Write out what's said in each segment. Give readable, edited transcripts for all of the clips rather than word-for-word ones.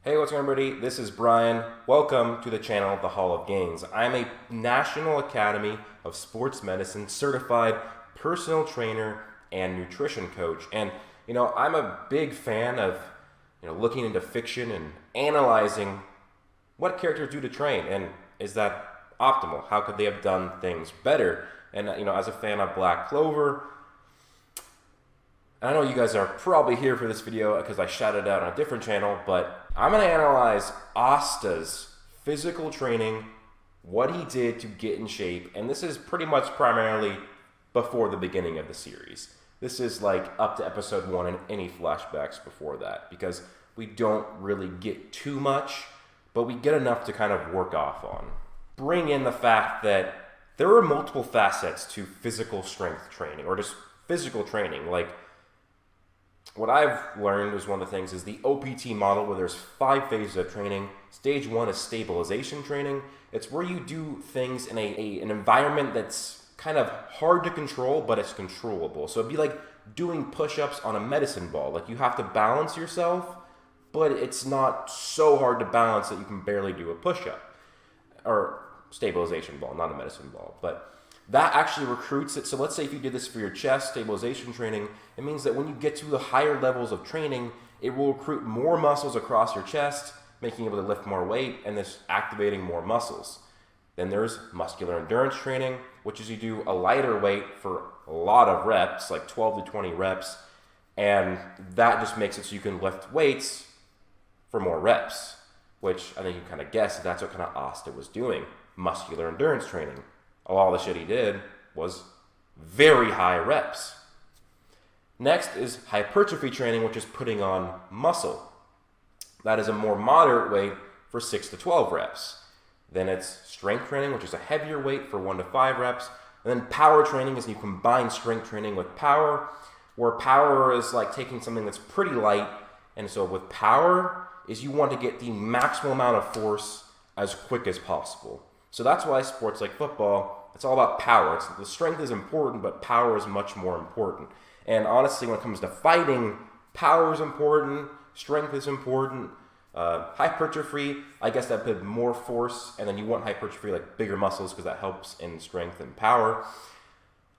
Hey, what's going on, everybody? This is Brian. Welcome to the channel, The Hall of Gains. I'm a National Academy of Sports Medicine certified personal trainer and nutrition coach. And, I'm a big fan of, looking into fiction and analyzing what characters do to train. And is that optimal? How could they have done things better? And, as a fan of Black Clover, I know you guys are probably here for this video because I shouted out on a different channel, but I'm going to analyze Asta's physical training, what he did to get in shape, and this is pretty much primarily before the beginning of the series. This is like up to episode 1 and any flashbacks before that, because we don't really get too much, but we get enough to kind of work off on. Bring in the fact that there are multiple facets to physical strength training, or just physical training. Like, what I've learned is one of the things is the OPT model, where there's 5 phases of training. Stage 1 is stabilization training. It's where you do things in an environment that's kind of hard to control, but it's controllable. So it'd be like doing push-ups on a medicine ball. Like, you have to balance yourself, but it's not so hard to balance that you can barely do a push-up. Or stabilization ball, not a medicine ball. But that actually recruits it. So let's say if you did this for your chest stabilization training, it means that when you get to the higher levels of training, it will recruit more muscles across your chest, making you able to lift more weight, and this activating more muscles. Then there's muscular endurance training, which is you do a lighter weight for a lot of reps, like 12 to 20 reps, and that just makes it so you can lift weights for more reps, which I think you kind of guessed that's what kind of Asta was doing. Muscular endurance training. A lot of the shit he did was very high reps. Next is hypertrophy training, which is putting on muscle. That is a more moderate weight for 6 to 12 reps. Then it's strength training, which is a heavier weight for 1 to 5 reps. And then power training is you combine strength training with power, where power is like taking something that's pretty light. And so with power is you want to get the maximum amount of force as quick as possible. So that's why sports like football, it's all about power. The strength is important, but power is much more important. And honestly, when it comes to fighting, power is important, strength is important. Hypertrophy, I guess that put more force, and then you want hypertrophy, like bigger muscles, because that helps in strength and power.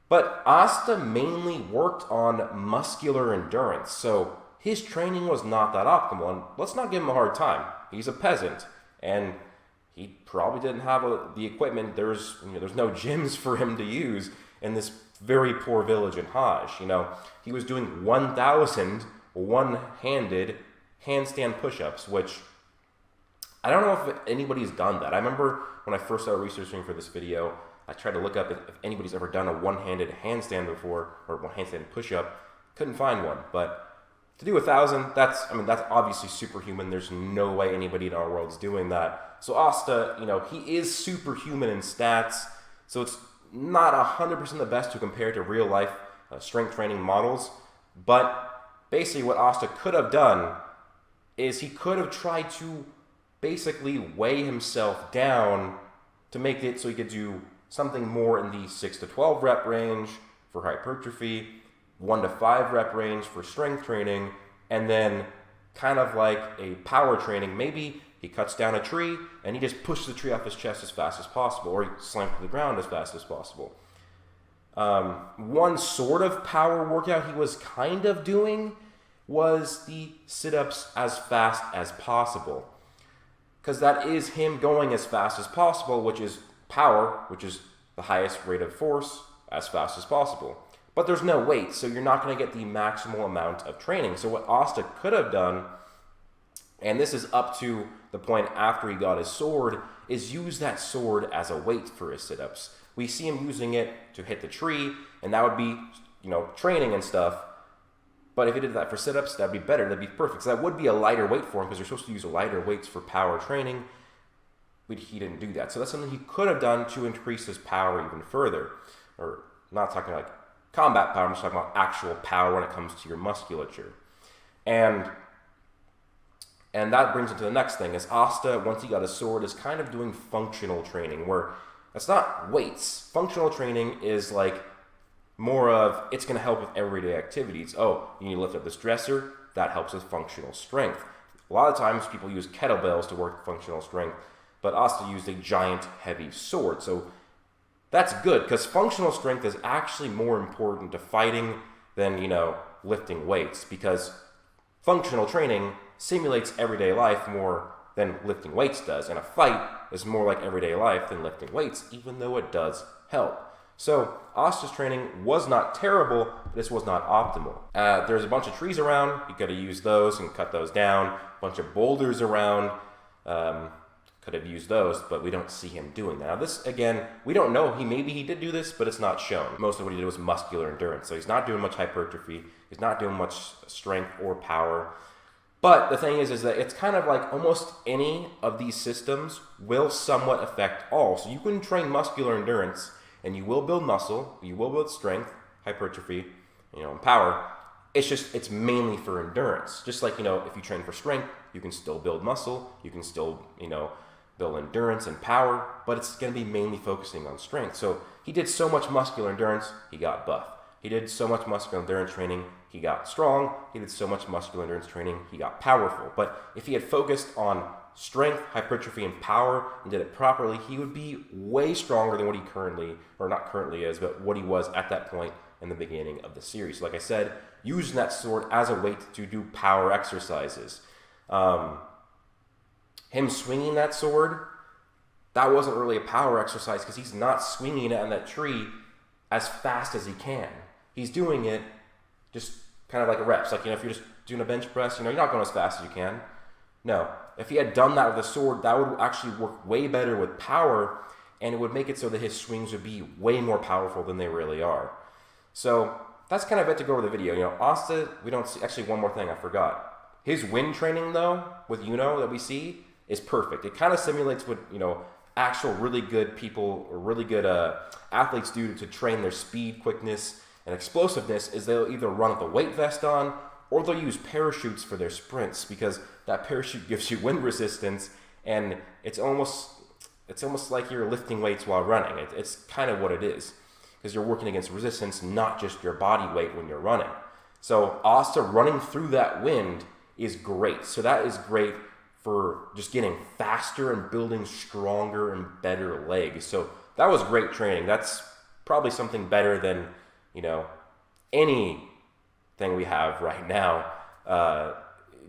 But Asta mainly worked on muscular endurance, so his training was not that optimal. And let's not give him a hard time. He's a peasant, and he probably didn't have the equipment. There's no gyms for him to use in this very poor village in Hajj. He was doing 1,000 one-handed handstand push-ups, which I don't know if anybody's done that. I remember when I first started researching for this video, I tried to look up if anybody's ever done a one-handed handstand before, or one handstand push-up. Couldn't find one, but to do 1,000, that's obviously superhuman. There's no way anybody in our world is doing that. So Asta, he is superhuman in stats, so it's not 100% the best to compare to real life strength training models. But basically what Asta could have done is he could have tried to basically weigh himself down to make it so he could do something more in the 6 to 12 rep range for hypertrophy, 1 to 5 rep range for strength training, and then kind of like a power training. Maybe he cuts down a tree and he just pushes the tree off his chest as fast as possible, or he slams to the ground as fast as possible. One sort of power workout he was kind of doing was the sit-ups as fast as possible, because that is him going as fast as possible, which is power, which is the highest rate of force, as fast as possible. But there's no weight, so you're not going to get the maximal amount of training. So what Asta could have done, and this is up to the point after he got his sword, is use that sword as a weight for his sit-ups. We see him using it to hit the tree, and that would be, training and stuff. But if he did that for sit-ups, that'd be better. That'd be perfect. So that would be a lighter weight for him, because you're supposed to use lighter weights for power training. He didn't do that. So that's something he could have done to increase his power even further. Or not talking like combat power, I'm just talking about actual power when it comes to your musculature. And that brings into the next thing, is Asta, once he got his sword, is kind of doing functional training, where it's not weights. Functional training is like more of, it's going to help with everyday activities. Oh, you need to lift up this dresser, that helps with functional strength. A lot of times people use kettlebells to work functional strength, but Asta used a giant heavy sword. So that's good, because functional strength is actually more important to fighting than, lifting weights, because functional training simulates everyday life more than lifting weights does, and a fight is more like everyday life than lifting weights, even though it does help. So Asta's training was not terrible, but this was not optimal. There's a bunch of trees around. You could have used those and cut those down. A bunch of boulders around. Could have used those, but we don't see him doing that. Now this, again, we don't know. Maybe he did do this, but it's not shown. Most of what he did was muscular endurance. So he's not doing much hypertrophy. He's not doing much strength or power. But the thing is that it's kind of like almost any of these systems will somewhat affect all. So you can train muscular endurance, and you will build muscle, you will build strength, hypertrophy, and power. It's mainly for endurance. Just like, if you train for strength, you can still build muscle, you can still, build endurance and power, but it's going to be mainly focusing on strength. So he did so much muscular endurance, he got buff. He did so much muscular endurance training, he got strong. He did so much muscular endurance training, he got powerful. But if he had focused on strength, hypertrophy, and power, and did it properly, he would be way stronger than what he currently, or not currently is, but what he was at that point in the beginning of the series. So like I said, using that sword as a weight to do power exercises. Him swinging that sword, that wasn't really a power exercise, because he's not swinging it on that tree as fast as he can. He's doing it just kind of like a reps. Like, if you're just doing a bench press, you're not going as fast as you can. No. If he had done that with a sword, that would actually work way better with power, and it would make it so that his swings would be way more powerful than they really are. So that's kind of it to go over the video. Asta, we don't see. Actually, one more thing I forgot. His wind training, though, with that we see, is perfect. It kind of simulates what, actual really good people or really good athletes do to train their speed, quickness, and explosiveness. Is they'll either run with a weight vest on, or they'll use parachutes for their sprints, because that parachute gives you wind resistance, and it's almost like you're lifting weights while running. It's kind of what it is, because you're working against resistance, not just your body weight when you're running. So Asta running through that wind is great. So that is great for just getting faster and building stronger and better legs. So that was great training. That's probably something better than, anything we have right now.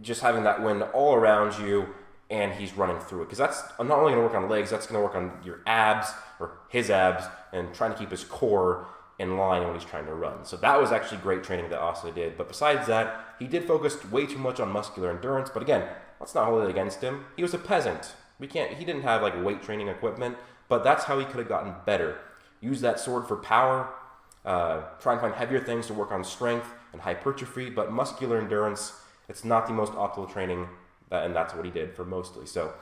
Just having that wind all around you, and he's running through it. Because that's not only going to work on legs, that's going to work on your abs, or his abs, and trying to keep his core in line when he's trying to run. So that was actually great training that Asta did. But besides that, he did focus way too much on muscular endurance. But again, let's not hold it against him. He was a peasant. He didn't have like weight training equipment, but that's how he could have gotten better. Use that sword for power, try and find heavier things to work on strength and hypertrophy, but muscular endurance, it's not the most optimal training, and that's what he did for mostly. So,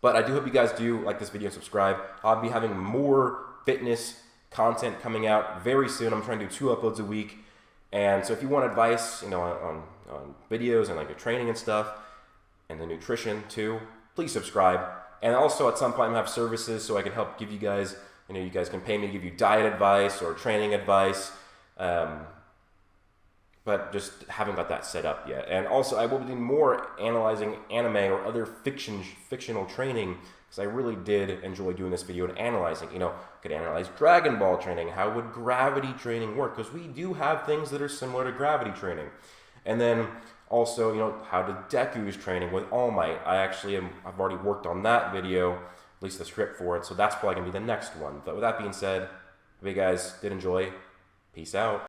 but I do hope you guys do like this video and subscribe. I'll be having more fitness content coming out very soon. I'm trying to do 2 uploads a week. And so if you want advice, on videos and like the training and stuff, and the nutrition too, please subscribe. And also at some point I have services so I can help give you guys, you guys can pay me to give you diet advice or training advice. But just haven't got that set up yet. And also I will be doing more analyzing anime or other fictional training, because I really did enjoy doing this video and analyzing. Could analyze Dragon Ball training. How would gravity training work? Because we do have things that are similar to gravity training. And then also, how did Deku's training with All Might? I've already worked on that video, at least the script for it, so that's probably going to be the next one. But with that being said, if you guys did enjoy, peace out.